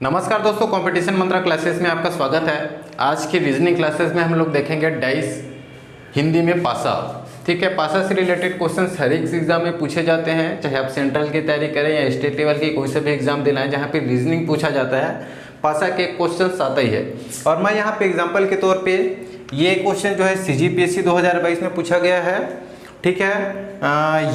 नमस्कार दोस्तों, कंपटीशन मंत्रा क्लासेस में आपका स्वागत है। आज की रीजनिंग क्लासेस में हम लोग देखेंगे डाइस हिंदी में पासा। ठीक है, पासा से रिलेटेड क्वेश्चंस हर एक एग्जाम में पूछे जाते हैं, चाहे आप सेंट्रल की तैयारी करें या स्टेट लेवल की कोई से भी एग्जाम दिलाएं जहां पे रीजनिंग पूछा जाता है, पासा के क्वेश्चन आता ही है। और मैं यहाँ पे एग्जाम्पल के तौर पर ये क्वेश्चन जो है CGPSC 2022 में पूछा गया है। ठीक है,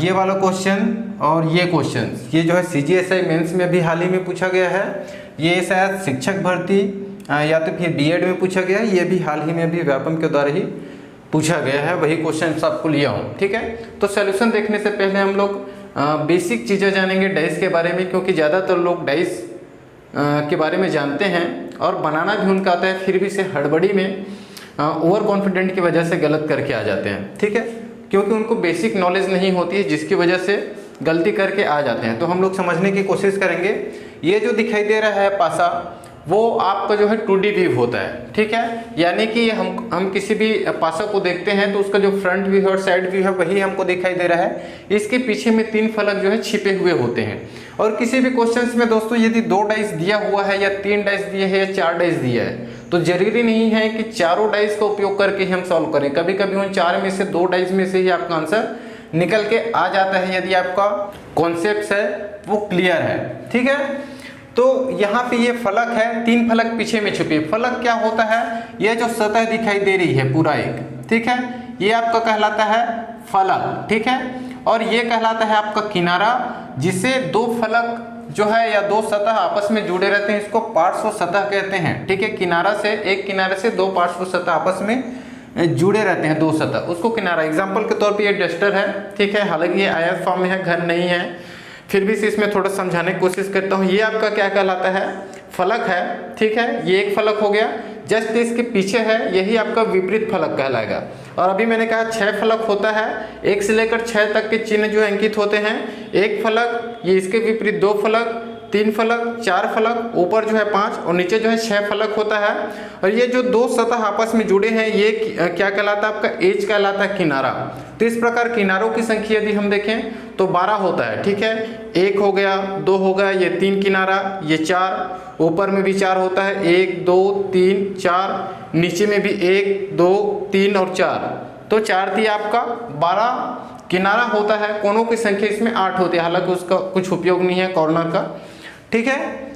ये वाला क्वेश्चन और ये क्वेश्चन ये जो है CGSI मेंस में भी हाल ही में पूछा गया है। ये शायद शिक्षक भर्ती या तो फिर B.Ed में पूछा गया है, ये भी हाल ही में भी व्यापम के द्वारा ही पूछा गया है, वही क्वेश्चन आपको लिया हूँ। ठीक है, तो सॉल्यूशन देखने से पहले हम लोग बेसिक चीज़ें जानेंगे डाइस के बारे में, क्योंकि ज़्यादातर लोग डाइस के बारे में जानते हैं और बनाना भी उनका आता है, फिर भी से हड़बड़ी में ओवर कॉन्फिडेंट की वजह से गलत करके आ जाते हैं। ठीक है, क्योंकि उनको बेसिक नॉलेज नहीं होती है, जिसकी वजह से गलती करके आ जाते हैं। तो हम लोग समझने की कोशिश करेंगे। ये जो दिखाई दे रहा है पासा, वो आपका जो है 2D व्यू होता है। ठीक है, यानी कि हम किसी भी पासा को देखते हैं तो उसका जो फ्रंट व्यू है और साइड व्यू है वही हमको दिखाई दे रहा है। इसके पीछे में 3 फलक जो है छिपे हुए होते हैं। और किसी भी क्वेश्चंस में दोस्तों यदि 2 डाइस दिया हुआ है या 3 डाइस दिए हैं या 4 डाइस दिया है, तो जरूरी नहीं है कि चारों डाइस का उपयोग करके हम सॉल्व करें। कभी कभी उन 4 में से 2 डाइस में से ही आपका आंसर निकल के आ जाता है, यदि आपका कॉन्सेप्ट है वो क्लियर है। ठीक है, तो यहाँ पे ये फलक है, 3 फलक पीछे में छुपे। फलक क्या होता है? ये जो सतह दिखाई दे रही है पूरा एक, ठीक है, ये आपका कहलाता है फलक। ठीक है, और ये कहलाता है आपका किनारा, जिसे 2 फलक जो है या 2 सतह आपस में जुड़े रहते हैं, इसको पार्श्व सतह कहते हैं। ठीक है, किनारा से एक किनारे से 2 पार्श्व सतह आपस में जुड़े रहते हैं, 2 सतह, उसको किनारा। एग्जाम्पल के तौर पे ये डस्टर है। ठीक है, हालांकि ये आयत फॉर्म में है, घर नहीं है, फिर भी इसमें थोड़ा समझाने की कोशिश करता हूँ। ये आपका क्या कहलाता है? फलक है। ठीक है, ये एक फलक हो गया। जस्ट इसके पीछे है, यही आपका विपरीत फलक कहलाएगा। और अभी मैंने कहा 6 फलक होता है, 1 से लेकर 6 तक के चिन्ह जो अंकित होते हैं। एक फलक, ये इसके विपरीत 2 फलक, 3 फलक, 4 फलक, ऊपर जो है 5 और नीचे जो है 6 फलक होता है। और ये जो 2 सतह आपस में जुड़े हैं, ये क्या कहलाता है? आपका एज कहलाता है किनारा। तो इस प्रकार किनारों की संख्या यदि हम देखें तो 12 होता है। ठीक है, 1 हो गया, 2 हो गया, ये 3 किनारा, ये 4, ऊपर में भी 4 होता है, 1 2 3 4, नीचे में भी 1 2 3 और 4, तो 4 दिया आपका 12 किनारा होता है। कोनों की संख्या इसमें 8 होती है, हालांकि उसका कुछ उपयोग नहीं है कॉर्नर का। ठीक है,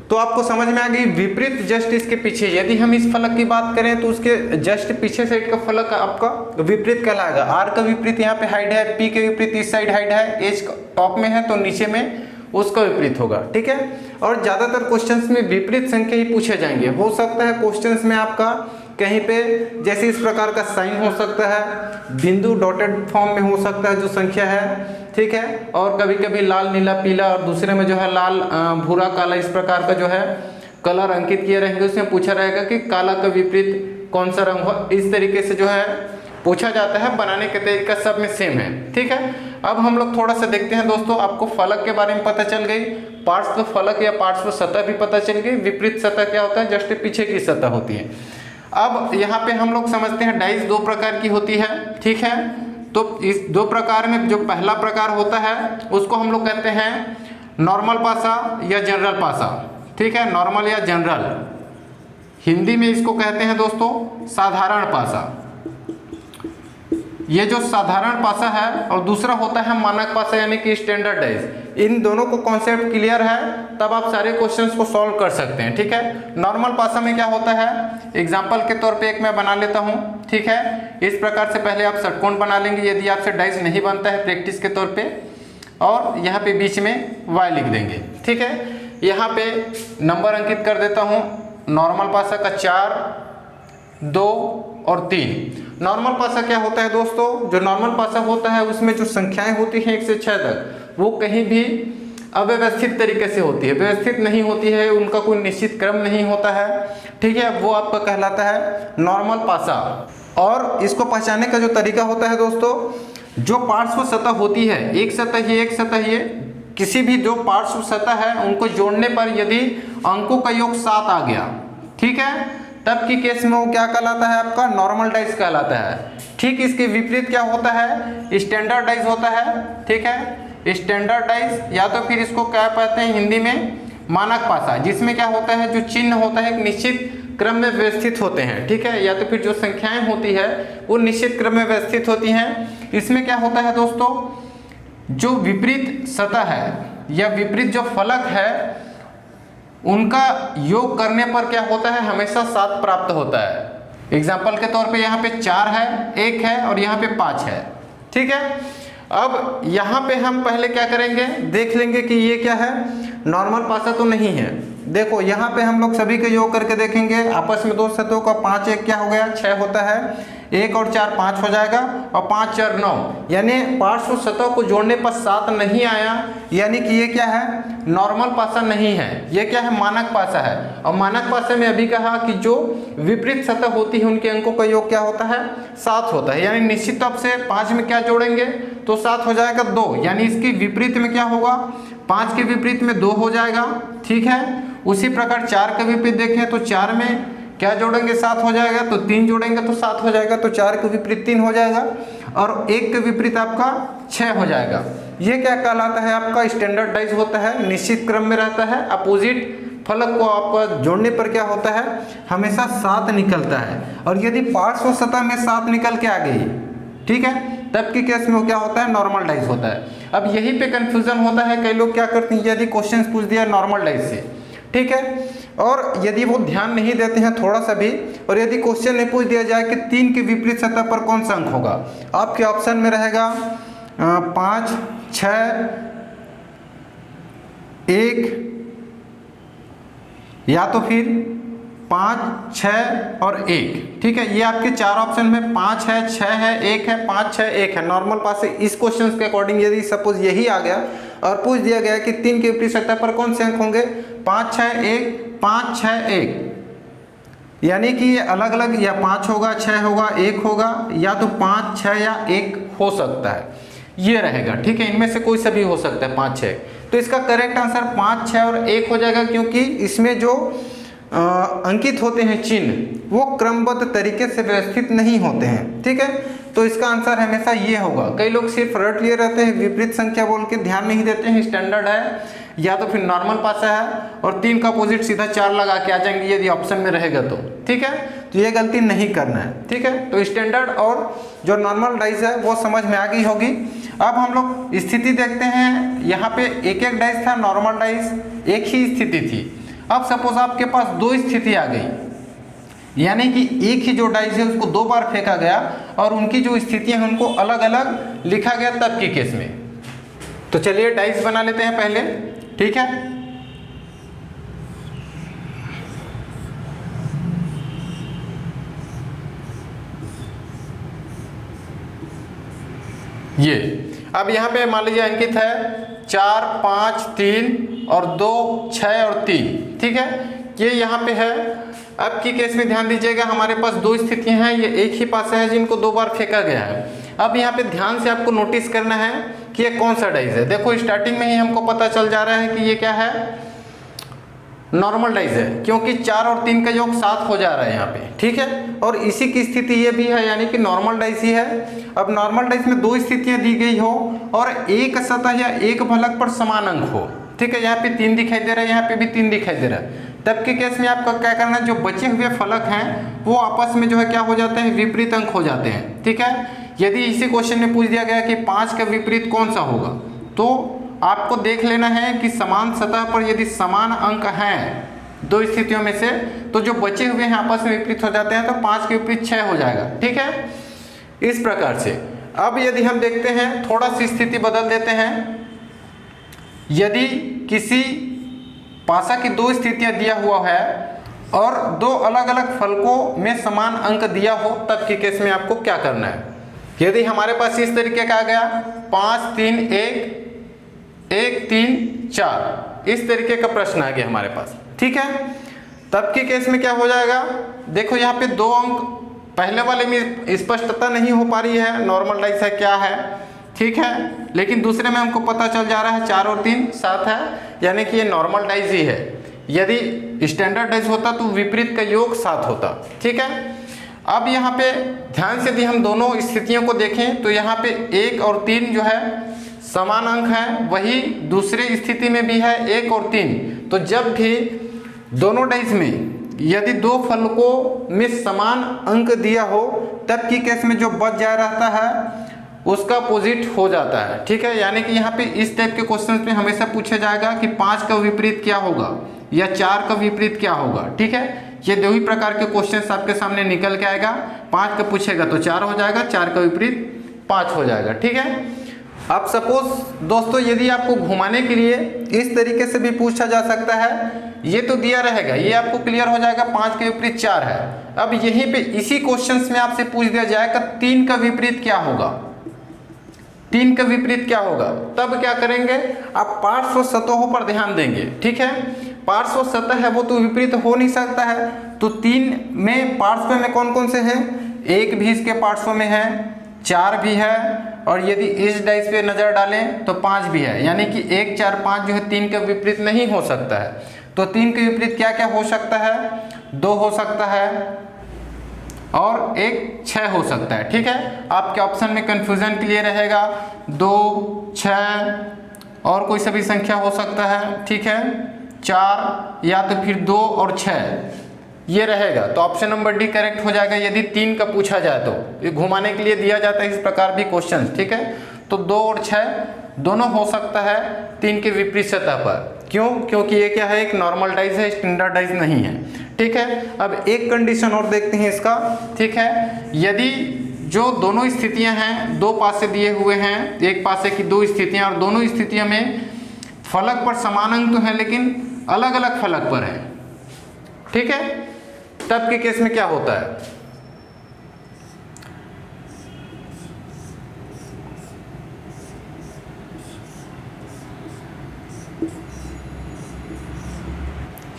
तो आपको समझ में आ गई। विपरीत जस्ट इसके पीछे, यदि हम इस फलक की बात करें तो उसके जस्ट पीछे साइड का फलक आपका विपरीत कहलाएगा। आर का विपरीत यहाँ पे हाइड है, पी के विपरीत इस साइड हाइड है, एच टॉप में है तो नीचे में उसका विपरीत होगा। ठीक है, और ज्यादातर क्वेश्चंस में विपरीत संख्या ही पूछे जाएंगे। हो सकता है क्वेश्चंस में आपका कहीं पे जैसे इस प्रकार का साइन हो सकता है, बिंदु डॉटेड फॉर्म में हो सकता है जो संख्या है। ठीक है, और कभी कभी लाल नीला पीला और दूसरे में जो है लाल भूरा काला, इस प्रकार का जो है कलर अंकित किए रहेंगे। उसमें पूछा रहेगा कि काला का विपरीत कौन सा रंग हो, इस तरीके से जो है पूछा जाता है। बनाने का तरीका सब में सेम है। ठीक है, अब हम लोग थोड़ा सा देखते हैं दोस्तों। आपको फलक के बारे में पता चल गई, पार्श्व फलक या पार्श्व सतह भी पता चल गई। विपरीत सतह क्या होता है? जस्ट पीछे की सतह होती है। अब यहाँ पे हम लोग समझते हैं डाइस 2 प्रकार की होती है। ठीक है, तो इस 2 प्रकार में जो पहला प्रकार होता है उसको हम लोग कहते हैं नॉर्मल पासा या जनरल पासा। ठीक है, नॉर्मल या जनरल, हिंदी में इसको कहते हैं दोस्तों साधारण पासा। ये जो साधारण पासा है और दूसरा होता है मानक पासा यानी कि स्टैंडर्ड डाइस। इन दोनों को कॉन्सेप्ट क्लियर है तब आप सारे क्वेश्चंस को सॉल्व कर सकते हैं। ठीक है, नॉर्मल पासा में क्या होता है? एग्जांपल के तौर पे एक मैं बना लेता हूं। ठीक है, इस प्रकार से पहले आप षटकोण बना लेंगे यदि आपसे डाइस नहीं बनता है प्रैक्टिस के तौर पे, और यहाँ पे बीच में y लिख देंगे। ठीक है, यहाँ पे नंबर अंकित कर देता हूँ। नॉर्मल पासा का 4 2 और 3। नॉर्मल पासा क्या होता है दोस्तों? जो नॉर्मल पासा होता है उसमें जो संख्याएं होती हैं 1 से 6 तक, वो कहीं भी अव्यवस्थित तरीके से होती है, व्यवस्थित नहीं होती है, उनका कोई निश्चित क्रम नहीं होता है। ठीक है, वो आपका कहलाता है नॉर्मल पासा। और इसको पहचानने का जो तरीका होता है दोस्तों, जो पार्श्व सतह होती है, एक सतह ये एक सतह ये, किसी भी जो पार्श्व सतह है उनको जोड़ने पर यदि अंकों का योग 7 आ गया, ठीक है, तब की केस में वो क्या कहलाता है? आपका नॉर्मल डाइस कहलाता है। ठीक इसके विपरीत क्या होता है? स्टैंडर्ड डाइस होता है। ठीक है, स्टैंडर्ड डाइस या तो फिर इसको क्या कहते हैं हिंदी में मानक पासा, जिसमें क्या होता है, जो चिन्ह होता है एक निश्चित क्रम में व्यवस्थित होते हैं, ठीक है, या तो फिर जो संख्याएं होती है वो निश्चित क्रम में व्यवस्थित होती हैं। इसमें क्या होता है दोस्तों, जो विपरीत सतह है या विपरीत जो फलक है उनका योग करने पर क्या होता है, हमेशा 7 प्राप्त होता है। एग्जाम्पल के तौर पे यहाँ पे 4 है, 1 है और यहाँ पे 5 है, ठीक है। अब यहाँ पे हम पहले क्या करेंगे, देख लेंगे कि ये क्या है, नॉर्मल पासा तो नहीं है। देखो यहाँ पे हम लोग सभी के योग करके देखेंगे, आपस में दो सतहों का 5 1 क्या हो गया, 6 होता है, 1 और 4 5 हो जाएगा और 5 4 9, यानी पार्श्व सतह को जोड़ने पर 7 नहीं आया, यानी कि ये क्या है, नॉर्मल पासा नहीं है, ये क्या है, मानक पासा है। और मानक पासे में अभी कहा कि जो विपरीत सतह होती है उनके अंकों का योग क्या होता है, 7 होता है, यानी निश्चित तौर से 5 में क्या जोड़ेंगे तो 7 हो जाएगा 2, यानी इसकी विपरीत में क्या होगा, 5 के विपरीत में 2 हो जाएगा, ठीक है। उसी प्रकार 4 के विपरीत देखें तो 4 में क्या जोड़ेंगे, 7 हो जाएगा, तो 3 जोड़ेंगे तो 7 हो जाएगा, तो 4 के विपरीत 3 हो जाएगा और 1 के विपरीत आपका 6 हो जाएगा। ये क्या कहलाता है, आपका स्टैंडर्डाइज होता है, निश्चित क्रम में रहता है। अपोजिट फलक को आप जोड़ने पर क्या होता है, हमेशा 7 निकलता है। और यदि पार्श्व सतह में 7 निकल के आ गई, ठीक है, तब के केस में वो क्या होता है, नॉर्मल डाइज होता है। अब यहीं पे कंफ्यूजन होता है, कई लोग क्या करते हैं, यदि क्वेश्चन पूछ दिया नॉर्मल डाइज से, ठीक है, और यदि वो ध्यान नहीं देते हैं थोड़ा सा भी, और यदि क्वेश्चन में पूछ दिया जाए कि 3 के विपरीत सतह पर कौन सा अंक होगा, आपके ऑप्शन में रहेगा 5 6 1, या तो फिर 5 6 और 1, ठीक है। ये आपके 4 ऑप्शन में 5 है, 6 है, 1 है, 5 6 1 है। नॉर्मल पास से इस क्वेश्चन के अकॉर्डिंग यदि सपोज यही आ गया और पूछ दिया गया कि 3 के विपरीत सतह पर कौन से अंक होंगे, 5 6 1 5 6 1, यानी कि ये अलग अलग या 5 होगा, 6 होगा, 1 होगा, या तो 5 6 या 1 हो सकता है, ये रहेगा, ठीक है। इनमें से कोई सा भी हो सकता है 5 6, तो इसका करेक्ट आंसर 5 6 और 1 हो जाएगा, क्योंकि इसमें जो अंकित होते हैं चिन्ह वो क्रमबद्ध तरीके से व्यवस्थित नहीं होते हैं, ठीक है। तो इसका आंसर हमेशा ये होगा। कई लोग सिर्फ रट लिए रहते हैं, विपरीत संख्या बोल के ध्यान नहीं देते हैं, स्टैंडर्ड है या तो फिर नॉर्मल पासा है, और 3 का अपोजिट सीधा 4 लगा के आ जाएंगे यदि ऑप्शन में रहेगा तो, ठीक है। तो ये गलती नहीं करना है, ठीक है। तो स्टैंडर्ड और जो नॉर्मल डाइस है वो समझ में आ गई होगी। अब हम लोग स्थिति देखते हैं, यहाँ पे एक एक डाइस था, नॉर्मल डाइस एक ही स्थिति थी। अब सपोज आपके पास 2 स्थिति आ गई, यानी कि एक ही जो डाइस है उसको 2 बार फेंका गया और उनकी जो स्थितियां हैं उनको अलग अलग लिखा गया तब के केस में। तो चलिए डाइस बना लेते हैं पहले, ठीक है। ये अब यहाँ पे मान लीजिए अंकित है 4 5 3 और 2 6 और 3, ठीक है, ये यहाँ पे है। अब की केस में ध्यान दीजिएगा, हमारे पास 2 स्थितियां हैं, ये एक ही पासा है जिनको 2 बार फेंका गया है। अब यहाँ पे ध्यान से आपको नोटिस करना है कि ये कौन सा डाइस है। देखो स्टार्टिंग में ही हमको पता चल जा रहा है कि ये क्या है, नॉर्मल डाइस है, क्योंकि 4 और 3 का योग 7 हो जा रहा है यहाँ पे, ठीक है। और इसी की स्थिति ये भी है, यानी कि नॉर्मल डाइस ही है। अब नॉर्मल डाइस में 2 स्थितियां दी गई हो और एक सतह या एक फलक पर समान अंक हो, ठीक है। यहाँ पे 3 दिखाई दे रहा है, यहाँ पे भी 3 दिखाई दे रहा है, तब के केस में आपका क्या करना है, जो बचे हुए फलक हैं वो आपस में जो है क्या हो जाते हैं, विपरीत अंक हो जाते हैं, ठीक है। यदि इसी क्वेश्चन में पूछ दिया गया कि 5 का विपरीत कौन सा होगा, तो आपको देख लेना है कि समान सतह पर यदि समान अंक हैं 2 स्थितियों में से, तो जो बचे हुए हैं आपस में विपरीत हो जाते हैं, तो 5 के विपरीत 6 हो जाएगा, ठीक है, इस प्रकार से। अब यदि हम देखते हैं, थोड़ा सी स्थिति बदल देते हैं, यदि किसी पासा की 2 स्थितियां दिया हुआ है और 2 अलग अलग फलकों में समान अंक दिया हो, तब के केस में आपको क्या करना है। यदि हमारे पास इस तरीके का आ गया 5 3 1 1 3 4, इस तरीके का प्रश्न आ गया हमारे पास, ठीक है, तब के केस में क्या हो जाएगा। देखो यहाँ पे 2 अंक, पहले वाले में स्पष्टता नहीं हो पा रही है नॉर्मल डाइस है क्या है, ठीक है, लेकिन दूसरे में हमको पता चल जा रहा है 4 और 3 7 है, यानी कि ये नॉर्मल डाइस ही है। यदि स्टैंडर्ड डाइस होता तो विपरीत का योग 7 होता, ठीक है। अब यहाँ पे ध्यान से यदि हम दोनों स्थितियों को देखें तो यहाँ पे 1 और 3 जो है समान अंक है, वही दूसरे स्थिति में भी है 1 और 3। तो जब भी दोनों डाइस में यदि दो फलकों में समान अंक दिया हो तब की केस में जो बच जा रहता है उसका अपोजिट हो जाता है। ठीक है, यानी कि यहाँ पे इस टाइप के क्वेश्चंस में हमेशा पूछा जाएगा कि 5 का विपरीत क्या होगा या 4 का विपरीत क्या होगा। ठीक है, ये दो ही प्रकार के क्वेश्चंस आपके सामने निकल के आएगा। 5 का पूछेगा तो 4 हो जाएगा, 4 का विपरीत 5 हो जाएगा। ठीक है, अब सपोज दोस्तों यदि आपको घुमाने के लिए इस तरीके से भी पूछा जा सकता है, ये तो दिया रहेगा, ये आपको क्लियर हो जाएगा 5 के विपरीत 4 है। अब यहीं पे इसी क्वेश्चंस में आपसे पूछ दिया जाएगा 3 का विपरीत क्या होगा, 3 का विपरीत क्या होगा, तब क्या करेंगे आप पार्श्व सतहों पर ध्यान देंगे। ठीक है, पार्श्व सतह है वो तो विपरीत हो नहीं सकता है, तो 3 में पार्श्व में कौन कौन से हैं, 1 भी इसके पार्श्व में है, 4 भी है, और यदि इस डाइस पे नजर डालें तो 5 भी है। यानी कि 1 4 5 जो है 3 का विपरीत नहीं हो सकता है। तो 3 के विपरीत क्या क्या हो सकता है, 2 हो सकता है और 1 6 हो सकता है। ठीक है, आपके ऑप्शन में कंफ्यूजन के लिए रहेगा 2 6 और कोई सा भी संख्या हो सकता है। ठीक है, 4 या तो फिर 2 और 6 ये रहेगा, तो ऑप्शन नंबर डी करेक्ट हो जाएगा यदि 3 का पूछा जाए तो। ये घुमाने के लिए दिया जाता है इस प्रकार भी क्वेश्चन। ठीक है, तो 2 और 6 दोनों हो सकता है 3 के विपरीत सतह पर। क्यों, क्योंकि ये क्या है, एक नॉर्मल डाइस है, स्टैंडर्ड डाइस नहीं है। ठीक है, अब एक कंडीशन और देखते हैं इसका। ठीक है, यदि जो दोनों स्थितियां हैं, 2 पासे दिए हुए हैं, एक पासे की 2 स्थितियां, और दोनों स्थितियों में फलक पर समान अंक तो है लेकिन अलग अलग फलक पर है। ठीक है, तब के केस में क्या होता है,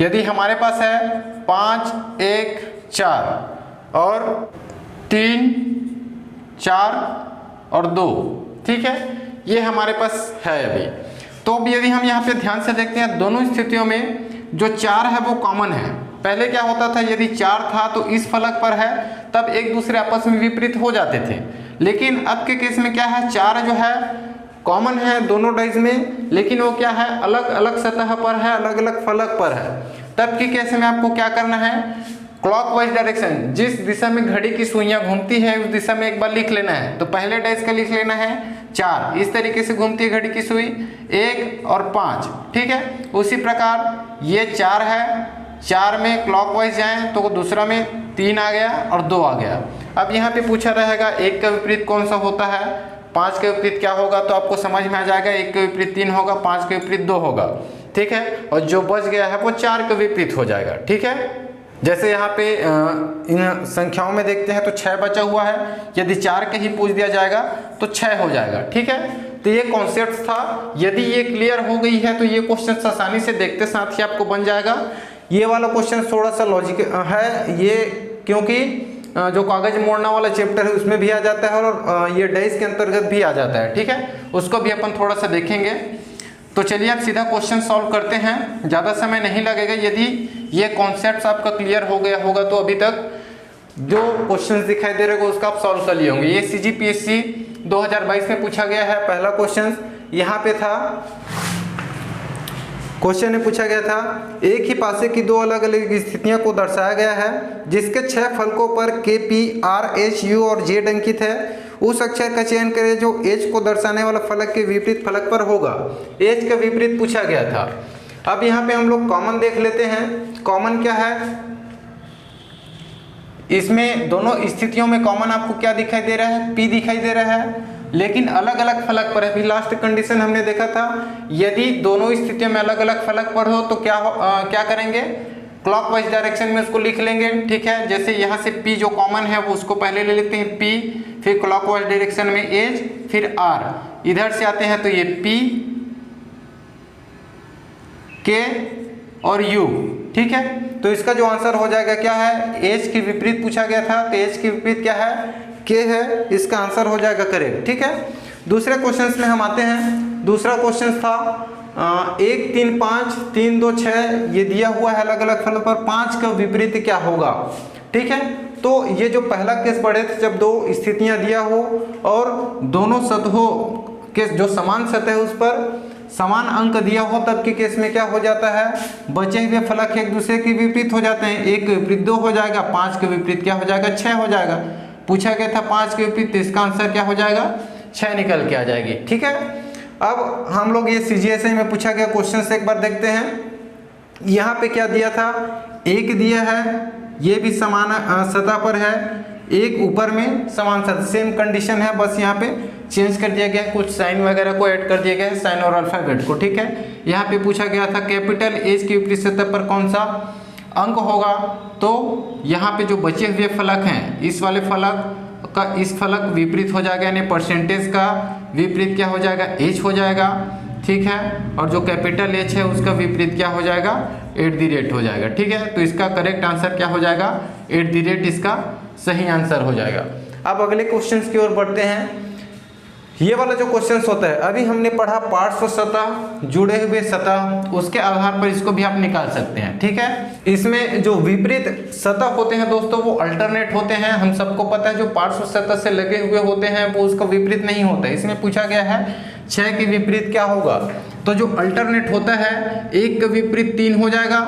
यदि हमारे पास है 5 1 4 और 3 4 और 2। ठीक है, ये हमारे पास है अभी। तो अब यदि हम यहाँ पे ध्यान से देखते हैं, दोनों स्थितियों में जो 4 है वो कॉमन है। पहले क्या होता था, यदि 4 था तो इस फलक पर है तब एक दूसरे आपस में विपरीत हो जाते थे, लेकिन अब के केस में क्या है, 4 जो है कॉमन है दोनों डाइज में, लेकिन वो क्या है अलग अलग सतह पर है, अलग अलग फलक पर है। तब के केस में आपको क्या करना है, क्लॉकवाइज डायरेक्शन, जिस दिशा में घड़ी की सुइयां घूमती है उस दिशा में एक बार लिख लेना है। तो पहले डाइस का लिख लेना है 4, इस तरीके से घूमती है घड़ी की सुई, 1 और 5। ठीक है, उसी प्रकार ये 4 है, 4 में क्लॉकवाइज जाएं तो दूसरा में 3 आ गया और 2 आ गया। अब यहाँ पे पूछा रहेगा 1 का विपरीत कौन सा होता है, 5 के विपरीत क्या होगा, तो आपको समझ में आ जाएगा 1 के विपरीत 3 होगा, 5 के विपरीत 2 होगा। ठीक है, और जो बच गया है वो 4 के विपरीत हो जाएगा। ठीक है, जैसे यहाँ पे इन संख्याओं में देखते हैं तो 6 बचा हुआ है, यदि 4 के ही पूछ दिया जाएगा तो 6 हो जाएगा। ठीक है, तो ये कॉन्सेप्ट था। यदि ये क्लियर हो गई है तो ये क्वेश्चन आसानी से देखते साथ ही आपको बन जाएगा। ये वाला क्वेश्चन थोड़ा सा लॉजिक है ये, क्योंकि जो कागज मोड़ना वाला चैप्टर है उसमें भी आ जाता है और ये डाइस के अंतर्गत भी आ जाता है। ठीक है, उसको भी अपन थोड़ा सा देखेंगे। तो चलिए आप सीधा क्वेश्चन सॉल्व करते हैं, ज़्यादा समय नहीं लगेगा। यदि ये कॉन्सेप्ट्स आपका क्लियर हो गया होगा तो अभी तक जो क्वेश्चंस दिखाई दे रहे होगा उसका आप सॉल्व कर लिए होंगे। ये CGPSC 2022 में पूछा गया है। पहला क्वेश्चन यहाँ पे था, क्वेश्चन में पूछा गया था एक ही पासे की 2 अलग अलग स्थितियों को दर्शाया गया है जिसके 6 फलकों पर KP R H U और Z अंकित है। उस अक्षर का चयन करें जो H को दर्शाने वाला फलक के विपरीत फलक पर होगा। H का विपरीत पूछा गया था। अब यहाँ पे हम लोग कॉमन देख लेते हैं। कॉमन क्या है, इसमें दोनों स्थितियों में कॉमन आपको क्या दिखाई दे रहा है, P दिखाई दे रहा है, लेकिन अलग अलग फलक पर है। अभी लास्ट कंडीशन हमने देखा था, यदि दोनों स्थितियों में अलग अलग फलक पर हो तो क्या करेंगे, क्लॉकवाइज डायरेक्शन में उसको लिख लेंगे। ठीक है, जैसे यहाँ से P जो कॉमन है वो उसको पहले ले लेते हैं P, फिर क्लॉकवाइज डायरेक्शन में H, फिर R, इधर से आते हैं तो ये P K और U। ठीक है, तो इसका जो आंसर हो जाएगा क्या है, H के विपरीत पूछा गया था तो H के विपरीत क्या है, K है। इसका आंसर हो जाएगा करेक्ट। ठीक है, दूसरे क्वेश्चन में हम आते हैं। दूसरा क्वेश्चन था 1 3 5 3 2 6 ये दिया हुआ है अलग अलग फल पर, 5 का विपरीत क्या होगा। ठीक है, तो ये जो पहला केस पढ़े थे जब 2 स्थितियां दिया हो और दोनों सतहों के जो समान सतह है उस पर समान अंक दिया हो तब के केस में क्या हो जाता है, बचे हुए फलक एक दूसरे के विपरीत हो जाते हैं। 1 के विपरीत 2 हो जाएगा, 5 के विपरीत क्या हो जाएगा, 6 हो जाएगा। पूछा गया था 5 के विपरीत, तो इसका आंसर क्या हो जाएगा, 6 निकल के आ जाएगी। ठीक है, अब हम लोग ये CGSI में पूछा गया क्वेश्चन से एक बार देखते हैं। यहाँ पे क्या दिया था, 1 दिया है, ये भी समान सतह पर है, एक ऊपर में समान सतह, सेम कंडीशन है, बस यहाँ पे चेंज कर दिया गया है, कुछ साइन वगैरह को ऐड कर दिया गया है, साइन और अल्फाबेट को। ठीक है, यहाँ पे पूछा गया था कैपिटल एज की विपरीत सतह पर कौन सा अंक होगा, तो यहाँ पे जो बचे हुए फलक हैं, इस वाले फलक का इस फलक विपरीत हो जाएगा, यानी परसेंटेज का विपरीत क्या हो जाएगा, एच हो जाएगा। ठीक है, और जो कैपिटल एच है उसका विपरीत क्या हो जाएगा, @ हो जाएगा। ठीक है, तो इसका करेक्ट आंसर क्या हो जाएगा, @ इसका सही आंसर हो जाएगा। अब अगले क्वेश्चंस की ओर बढ़ते हैं। ये वाला जो क्वेश्चंस होता है, अभी हमने पढ़ा पार्श्व सतह, जुड़े हुए सतह, उसके आधार पर इसको भी आप निकाल सकते हैं। ठीक है, इसमें जो विपरीत सतह होते हैं दोस्तों वो अल्टरनेट होते हैं। हम सबको पता है जो पार्श्व सतह से लगे हुए होते हैं वो उसका विपरीत नहीं होता है। इसमें पूछा गया है 6 के विपरीत क्या होगा, तो जो अल्टरनेट होता है 1 के विपरीत 3 हो जाएगा।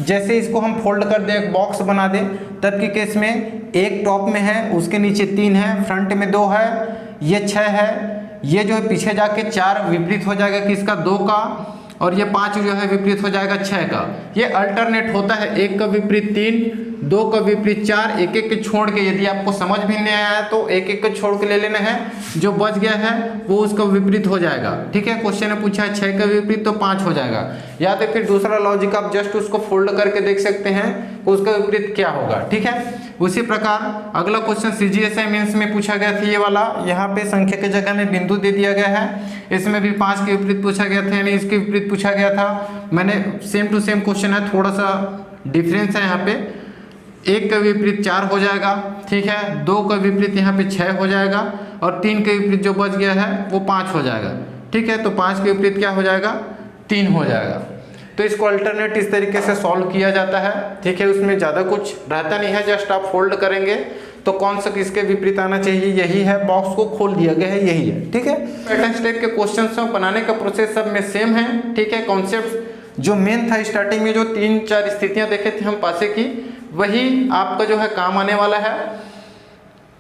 जैसे इसको हम फोल्ड कर दें, एक बॉक्स बना दें, तब के केस में 1 टॉप में है, उसके नीचे 3 है, फ्रंट में 2 है, ये 6 है, ये जो है पीछे जाके 4 विपरीत हो जाएगा किसका, 2 का, और ये 5 जो है विपरीत हो जाएगा 6 का। ये अल्टरनेट होता है, 1 का विपरीत 3, 2 का विपरीत 4, एक एक के छोड़ के, यदि आपको समझ भी नहीं आया है तो एक एक के छोड़ के ले लेना है, जो बच गया है वो उसका विपरीत हो जाएगा। ठीक है, क्वेश्चन ने पूछा है 6 का विपरीत तो 5 हो जाएगा, या तो फिर दूसरा लॉजिक आप जस्ट उसको फोल्ड करके देख सकते हैं उसका विपरीत क्या होगा। ठीक है, उसी प्रकार अगला क्वेश्चन CGSI मेंस में पूछा गया था, ये वाला, यहाँ पे संख्या की जगह में बिंदु दे दिया गया है। इसमें भी 5 के विपरीत पूछा गया था, यानी इसके विपरीत पूछा गया था। मैंने सेम टू सेम क्वेश्चन है, थोड़ा सा डिफरेंस है यहाँ पे। 1 का विपरीत 4 हो जाएगा। ठीक है, 2 का विपरीत यहाँ पे 6 हो जाएगा, और 3 के विपरीत जो बच गया है वो 5 हो जाएगा। ठीक है, तो 5 के विपरीत क्या हो जाएगा, 3 हो जाएगा। तो इसको अल्टरनेट इस तरीके से सॉल्व किया जाता है। ठीक है, उसमें ज़्यादा कुछ रहता नहीं है, जस्ट आप फोल्ड करेंगे तो कौन सा किसके विपरीत आना चाहिए, यही है, बॉक्स को खोल दिया गया है, यही है। ठीक है, पैटर्न टाइप के क्वेश्चन बनाने का प्रोसेस सब में सेम है। ठीक है, कॉन्सेप्ट जो मेन था स्टार्टिंग में जो 3-4 स्थितियां देखे थे हम पासे की, वही आपका जो है काम आने वाला है,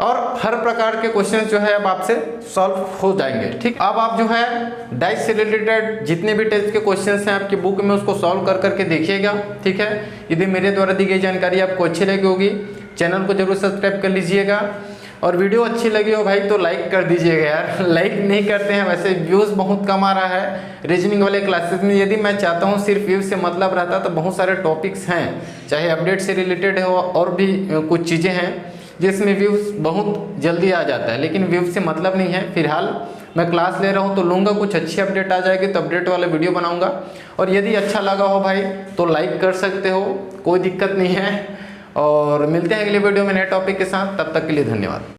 और हर प्रकार के क्वेश्चंस जो है अब आपसे सॉल्व हो जाएंगे। ठीक, अब आप जो है डाइस से रिलेटेड जितने भी टेस्ट के क्वेश्चंस हैं आपकी बुक में उसको सॉल्व कर करके देखिएगा। ठीक है, यदि मेरे द्वारा दी गई जानकारी आपको अच्छी लगी होगी, चैनल को जरूर सब्सक्राइब कर लीजिएगा, और वीडियो अच्छी लगी हो भाई तो लाइक कर दीजिएगा यार। लाइक नहीं करते हैं, वैसे व्यूज़ बहुत कम आ रहा है रीजनिंग वाले क्लासेस में। यदि मैं चाहता हूँ सिर्फ व्यूज़ से मतलब रहता तो बहुत सारे टॉपिक्स हैं, चाहे अपडेट से रिलेटेड हो और भी कुछ चीज़ें हैं जिसमें व्यूज़ बहुत जल्दी आ जाता है, लेकिन व्यूज़ से मतलब नहीं है। फिलहाल मैं क्लास ले रहा हूँ तो लूँगा, कुछ अच्छी अपडेट आ जाएगी तो अपडेट वाला वीडियो बनाऊँगा। और यदि अच्छा लगा हो भाई तो लाइक कर सकते हो, कोई दिक्कत नहीं है। और मिलते हैं अगले वीडियो में नए टॉपिक के साथ, तब तक के लिए धन्यवाद।